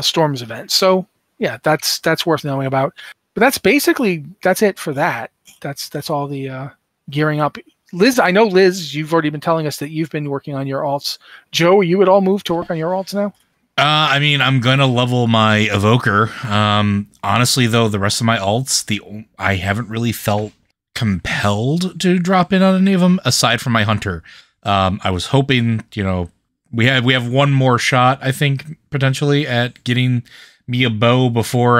Storms event. So yeah, that's worth knowing about. But that's it for that. That's all the gearing up. Liz, I know, Liz, you've already been telling us that you've been working on your alts. Joe, are you at all moved to work on your alts now? I mean, I'm going to level my Evoker. Honestly, though, the rest of my alts, I haven't really felt compelled to drop in on any of them, aside from my Hunter. I was hoping, we have one more shot, I think, potentially, at getting me a bow before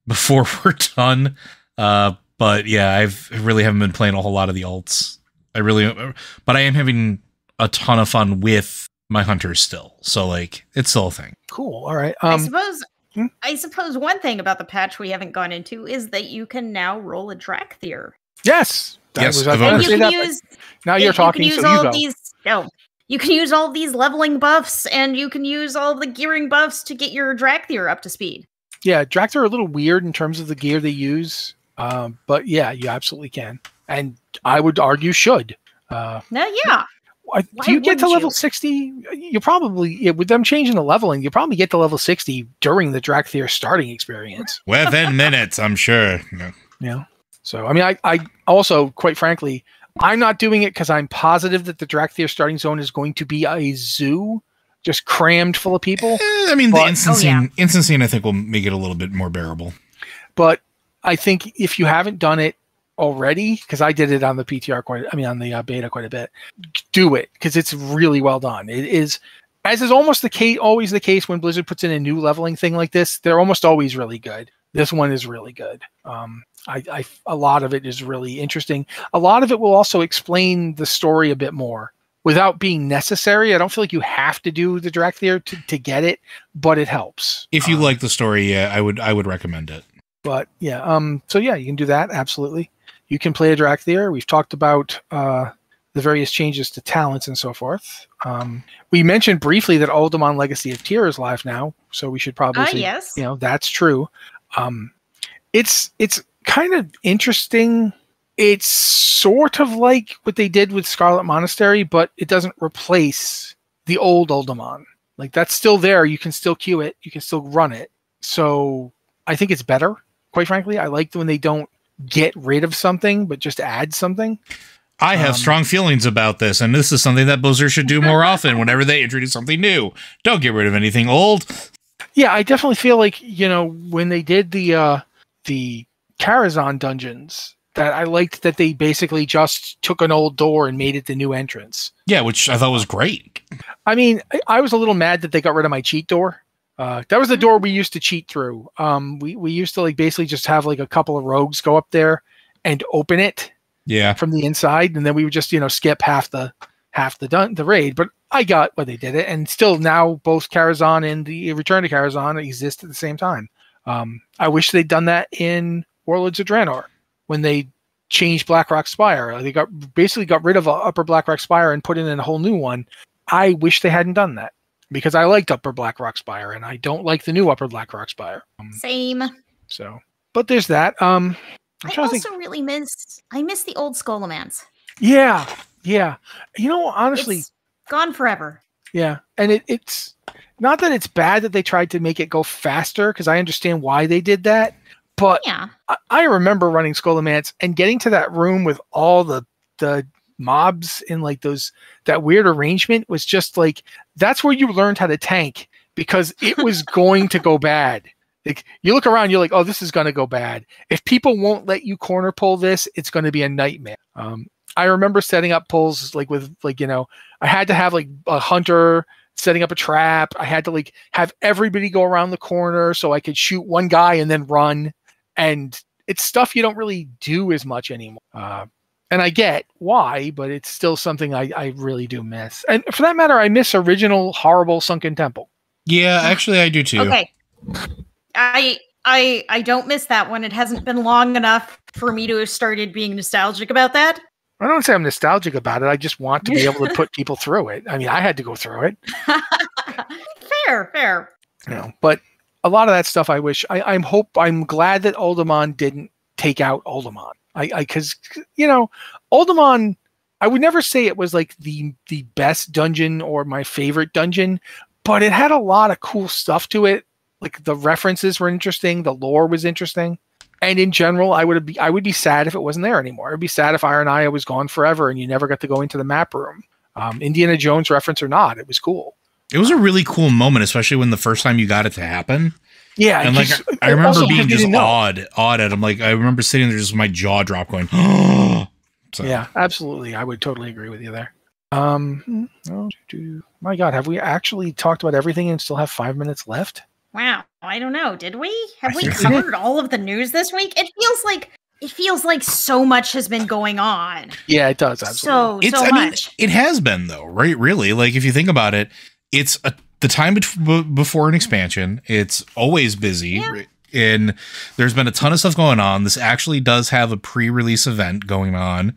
we're done. But yeah, I really haven't been playing a whole lot of the alts. But I am having a ton of fun with my hunters still. So like it's still a thing. Cool. All right. I suppose one thing about the patch we haven't gone into is that you can now roll a Dracthyr. Yes. Yes. And you can use, now you're talking. You can use so you all go. these. No, you can use all these leveling buffs, and you can use all the gearing buffs to get your Dracthyr up to speed. Yeah, Dracthyr are a little weird in terms of the gear they use, but yeah, you absolutely can, and I would argue should. No, yeah. Do you get to level 60? You probably, with them changing the leveling, you probably get to level 60 during the Dracthyr starting experience. Within minutes, I'm sure. Yeah. So, I mean, I also, quite frankly, I'm not doing it because I'm positive that the Dracthyr starting zone is going to be a zoo, just crammed full of people. I mean, the instancing, I think, will make it a little bit more bearable. But I think if you haven't done it already, because I did it on the PTR on the beta quite a bit, do it because it's really well done. It is, as is almost always the case when Blizzard puts in a new leveling thing like this, they're almost always really good. This one is really good. A lot of it is really interesting. A lot of it will also explain the story a bit more without being necessary. I don't feel like you have to do the Dracthyr to get it, but it helps. If you like the story, yeah, I would recommend it. But yeah, so yeah, you can do that. Absolutely. You can play a Dracthyr. We've talked about the various changes to talents and so forth. We mentioned briefly that Uldaman Legacy of Tyr is live now, so we should probably say, yes. That's true. It's kind of interesting. It's sort of like what they did with Scarlet Monastery, but it doesn't replace the old Uldaman. Like, that's still there. You can still queue it. You can still run it. So I think it's better, quite frankly. I like when they don't get rid of something, but just add something. I have strong feelings about this, and this is something that Blizzard should do more often whenever they introduce something new. Don't get rid of anything old. Yeah, I definitely feel like, when they did the Karazhan dungeons, that I liked that they basically just took an old door and made it the new entrance. Yeah, which I thought was great. I mean, I was a little mad that they got rid of my cheat door. That was the door we used to cheat through. We used to basically just have a couple of rogues go up there and open it. Yeah. From the inside, and then we would just skip half the raid. But I got why they did it, and still now both Karazhan and the Return to Karazhan exist at the same time. I wish they'd done that in Warlords of Draenor when they changed Blackrock Spire. They basically got rid of Upper Blackrock Spire and put in a whole new one. I wish they hadn't done that because I liked Upper Blackrock Spire and I don't like the new Upper Blackrock Spire. Same. So, but there's that. I really miss the old Skolamans. Yeah. Honestly, it's gone forever. Yeah, and it's not that it's bad that they tried to make it go faster, because I understand why they did that. But yeah. I remember running Skolamance and getting to that room with all the mobs in that weird arrangement was just that's where you learned how to tank, because it was going to go bad. You look around, you're like, oh, this is going to go bad. If people won't let you corner pull this, it's going to be a nightmare. I remember setting up pulls I had to have a hunter setting up a trap. I had to have everybody go around the corner so I could shoot one guy and then run. And it's stuff you don't really do as much anymore. And I get why, but it's still something I really do miss. And for that matter, I miss original horrible Sunken Temple. Yeah, actually I do too. Okay. I don't miss that one. It hasn't been long enough for me to have started being nostalgic about that. I don't say I'm nostalgic about it. I just want to be able to put people through it. I mean, I had to go through it. Fair. But a lot of that stuff I wish I'm glad that Uldaman didn't take out Uldaman. Because Uldaman, I would never say it was the best dungeon or my favorite dungeon, but it had a lot of cool stuff to it. The references were interesting, the lore was interesting. And in general, I would be sad if it wasn't there anymore. I'd be sad if Iron Eye was gone forever and you never got to go into the map room. Indiana Jones reference or not, it was cool. It was a really cool moment, especially when the first time you got it to happen. Yeah, and I remember being just awed at him. I remember sitting there, just my jaw dropped, going, "Oh!" So. Yeah, absolutely. I would totally agree with you there. My God, have we actually talked about everything and still have 5 minutes left? Wow, I don't know. Did we? Have we covered all of the news this week? It feels like it feels like so much has been going on. Yeah, it does. Absolutely. So much. It has been though, right? Really, like if you think about it, it's the time before an expansion. It's always busy. Yeah. And there's been a ton of stuff going on. This actually does have a pre-release event going on.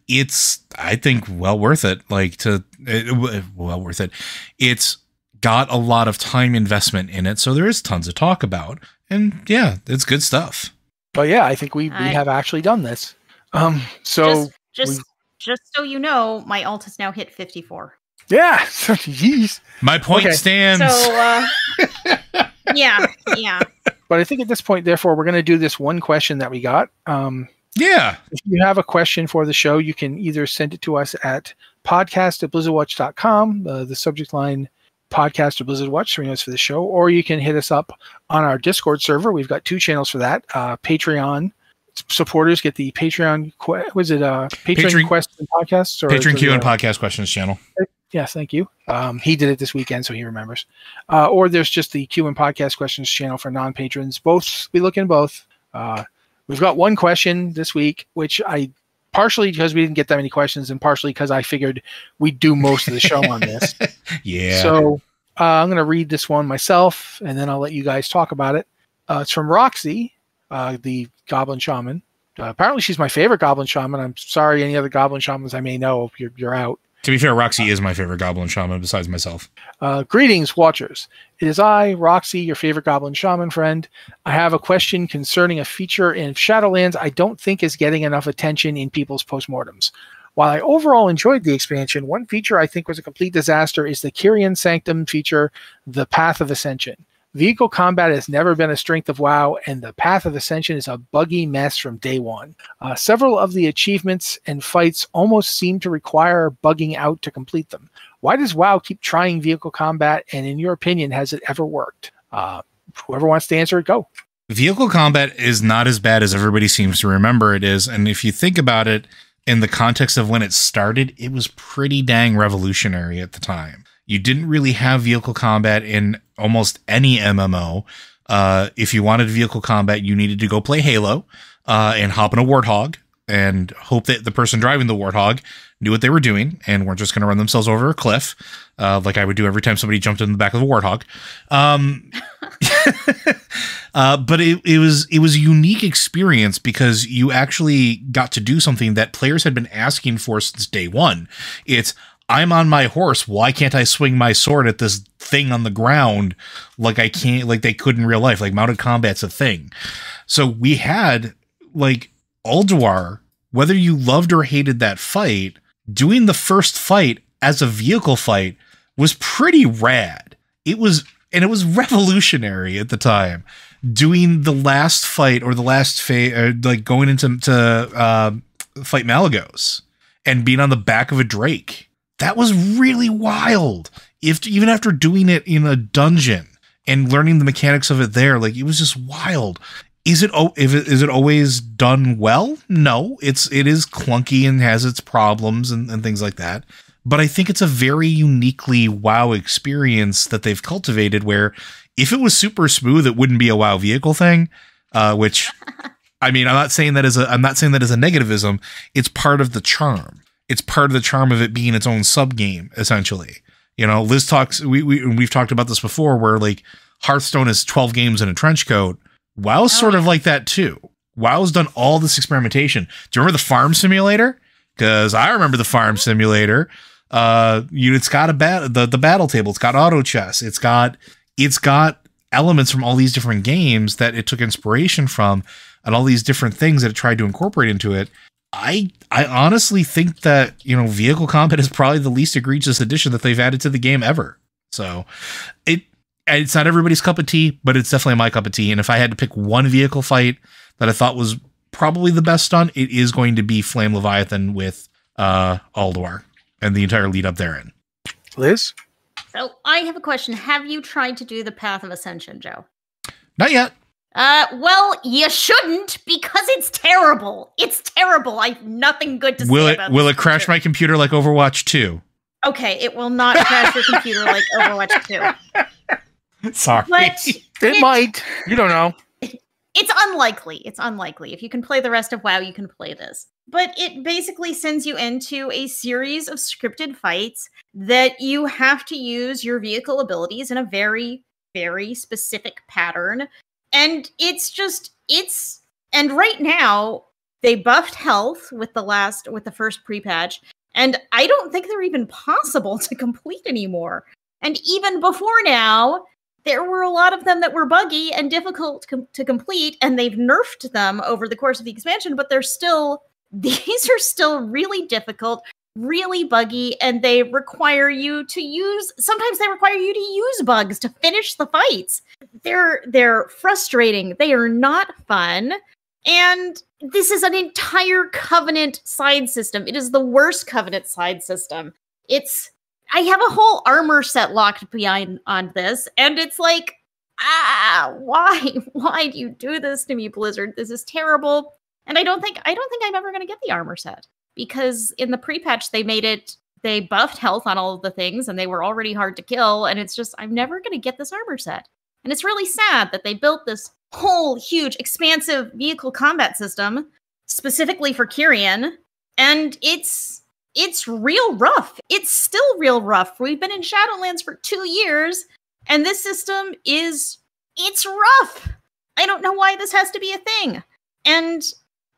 It's, I think, well worth it. Well worth it. It's got a lot of time investment in it, so there is tons to talk about. And yeah, it's good stuff. But yeah, I think we have actually done this. So just so you know, my alt has now hit 54. Yeah, jeez. My point stands. So yeah. But I think at this point, therefore, we're going to do this one question that we got. Yeah. If you have a question for the show, you can either send it to us at podcast@blizzardwatch.com, the subject line podcast or Blizzard Watch, so we know it's for the show, or you can hit us up on our Discord server. We've got 2 channels for that. Patreon supporters get the Patreon Patreon Quest and Podcasts, or Patreon Q and Podcast Questions channel. Yes, thank you. He did it this weekend, so he remembers. Or there's just the Q and Podcast Questions channel for non-patrons. Both, we look in both. We've got one question this week, which I partially because we didn't get that many questions, and partially because I figured we'd do most of the show on this. Yeah. So I'm going to read this one myself, and then I'll let you guys talk about it. It's from Roxy, the Goblin Shaman. Apparently, she's my favorite Goblin Shaman. I'm sorry, any other Goblin Shamans I may know, you're out. To be fair, Roxy is my favorite Goblin Shaman besides myself. Greetings, Watchers. It is I, Roxy, your favorite Goblin Shaman friend. I have a question concerning a feature in Shadowlands I don't think is getting enough attention in people's postmortems. While I overall enjoyed the expansion, one feature I think was a complete disaster is the Kyrian Sanctum feature, the Path of Ascension. Vehicle combat has never been a strength of WoW, and the Path of Ascension is a buggy mess from day one. Several of the achievements and fights almost seem to require bugging out to complete them. Why does WoW keep trying vehicle combat, and in your opinion, has it ever worked? Whoever wants to answer it, go. Vehicle combat is not as bad as everybody seems to remember it is, and if you think about it in the context of when it started, it was pretty dang revolutionary at the time. You didn't really have vehicle combat in almost any MMO. If you wanted vehicle combat, you needed to go play Halo and hop in a Warthog and hope that the person driving the Warthog knew what they were doing and weren't just going to run themselves over a cliff, like I would do every time somebody jumped in the back of the Warthog. But it was a unique experience because you actually got to do something that players had been asking for since day one. It's, I'm on my horse. Why can't I swing my sword at this thing on the ground like I can't, like they could in real life? Like mounted combat's a thing. So we had like Ulduar, whether you loved or hated that fight, doing the first fight as a vehicle fight was pretty rad. It was revolutionary at the time. Doing the last fight or the last phase, like going into fight Malagos and being on the back of a Drake. That was really wild. Even after doing it in a dungeon and learning the mechanics of it there, like it was just wild. Is it always done well? No, it is clunky and has its problems and things like that. But I think it's a very uniquely WoW experience that they've cultivated where if it was super smooth, it wouldn't be a WoW vehicle thing, which I mean, I'm not saying that as a negativism. It's part of the charm. It's part of the charm of it being its own sub game, essentially. You know, Liz talks, we've talked about this before where like Hearthstone is 12 games in a trench coat. WoW's sort of like that too. WoW's done all this experimentation. Do you remember the farm simulator? Because I remember the farm simulator. It's got the battle table. It's got auto chess. It's got elements from all these different games that it took inspiration from, and all these different things that it tried to incorporate into it. I honestly think that, you know, vehicle combat is probably the least egregious addition that they've added to the game ever. So it's not everybody's cup of tea, but it's definitely my cup of tea. And if I had to pick one vehicle fight that I thought was probably the best done, it is going to be Flame Leviathan with Ulduar and the entire lead up therein. Liz? So I have a question. Have you tried to do the Path of Ascension, Joe? Not yet. Well, you shouldn't because it's terrible. It's terrible. I have nothing good to say about it. Will it crash my computer like Overwatch 2? Okay, it will not crash your computer like Overwatch 2. Sorry. But it might. You don't know. it's unlikely. It's unlikely. If you can play the rest of WoW, you can play this. But it basically sends you into a series of scripted fights that you have to use your vehicle abilities in a very, very specific pattern. And and right now, they buffed health with the first pre-patch, and I don't think they're even possible to complete anymore. And even before now, there were a lot of them that were buggy and difficult to complete, and they've nerfed them over the course of the expansion, but these are still really difficult, really buggy, and they require you to sometimes they require you to use bugs to finish the fights. They're frustrating. They are not fun. And this is an entire Covenant side system. It is the worst Covenant side system. I have a whole armor set locked behind on this, and it's like, why do you do this to me, Blizzard? This is terrible. And I don't think I'm ever going to get the armor set, because in the pre-patch they buffed health on all of the things, and they were already hard to kill, and it's just, I'm never going to get this armor set. And it's really sad that they built this whole huge, expansive vehicle combat system specifically for Kyrian, and it's real rough. It's still real rough. We've been in Shadowlands for 2 years, and this system it's rough. I don't know why this has to be a thing. And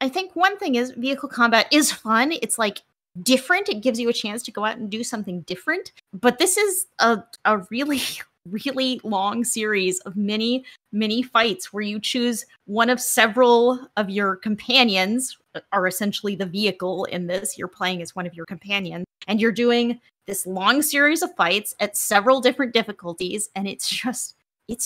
I think one thing is vehicle combat is fun. It's like different. It gives you a chance to go out and do something different. But this is a really, really long series of many, many fights where you choose one of several of your companions, are essentially the vehicle in this. You're playing as one of your companions, and you're doing this long series of fights at several different difficulties, and it's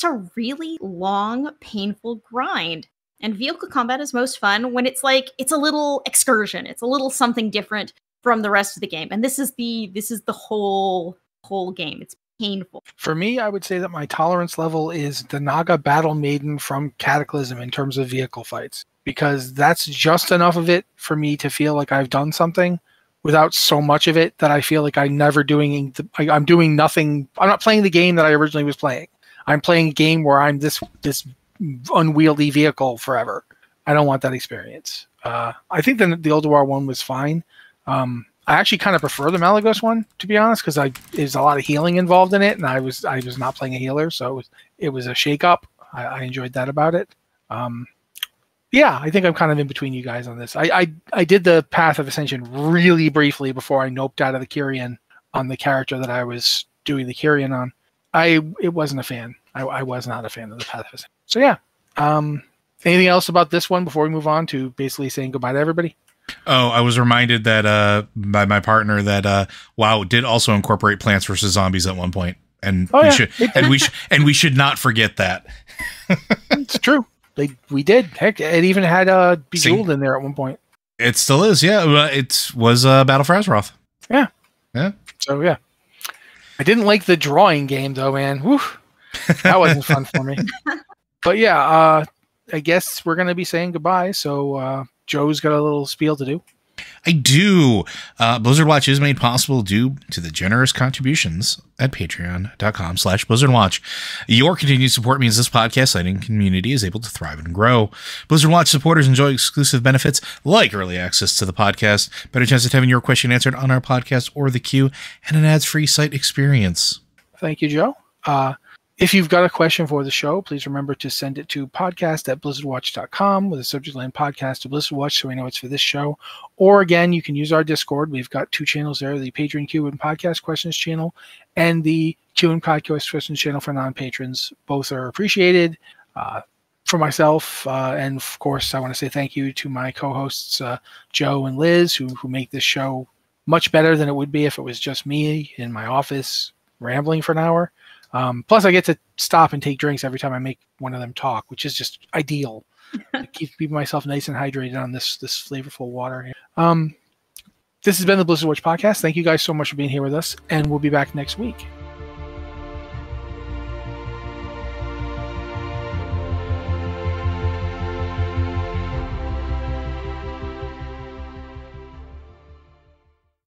a really long, painful grind. And vehicle combat is most fun when it's a little excursion. It's a little something different from the rest of the game. And this is the whole game. It's painful. For me, I would say that my tolerance level is the Naga Battle Maiden from Cataclysm in terms of vehicle fights, because that's just enough of it for me to feel like I've done something without so much of it that I feel like I'm doing nothing. I'm not playing the game that I originally was playing. I'm playing a game where I'm this unwieldy vehicle forever. I don't want that experience. I think the Ulduar one was fine. I actually kind of prefer the Malagos one, to be honest, because there's a lot of healing involved in it, and I was not playing a healer, so it was a shake-up. I enjoyed that about it. Yeah, I think I'm kind of in between you guys on this. I did the Path of Ascension really briefly before I noped out of the Kyrian on the character that I was doing the Kyrian on. It wasn't a fan. I was not a fan of the Path of Ascension. So yeah. Anything else about this one before we move on to basically saying goodbye to everybody? Oh, I was reminded that by my partner that WoW did also incorporate Plants vs Zombies at one point, and we should not forget that. It's true. We did. Heck, it even had Bejeweled in there at one point. It still is. Yeah, it was Battle for Azeroth. Yeah. Yeah. So yeah, I didn't like the drawing game though, man. Whew. That wasn't fun for me. But yeah, I guess we're gonna be saying goodbye. So. Joe's got a little spiel to do. I do. Blizzard Watch is made possible due to the generous contributions at patreon.com/BlizzardWatch. Your continued support means this podcast site and community is able to thrive and grow. Blizzard Watch supporters enjoy exclusive benefits like early access to the podcast, better chance at having your question answered on our podcast or the queue, and an ads-free site experience. Thank you, Joe. If you've got a question for the show, please remember to send it to podcast@blizzardwatch.com with a subject line podcast to Blizzard Watch so we know it's for this show. Or again, you can use our Discord. We've got 2 channels there, the Patreon Q and Podcast Questions channel and the Q and Podcast Questions channel for non-patrons. Both are appreciated. For myself, and of course, I want to say thank you to my co-hosts, Joe and Liz, who make this show much better than it would be if it was just me in my office rambling for an hour. Plus, I get to stop and take drinks every time I make one of them talk, which is just ideal. I keep myself nice and hydrated on this flavorful water. This has been the Blizzard Watch Podcast. Thank you guys so much for being here with us, and we'll be back next week.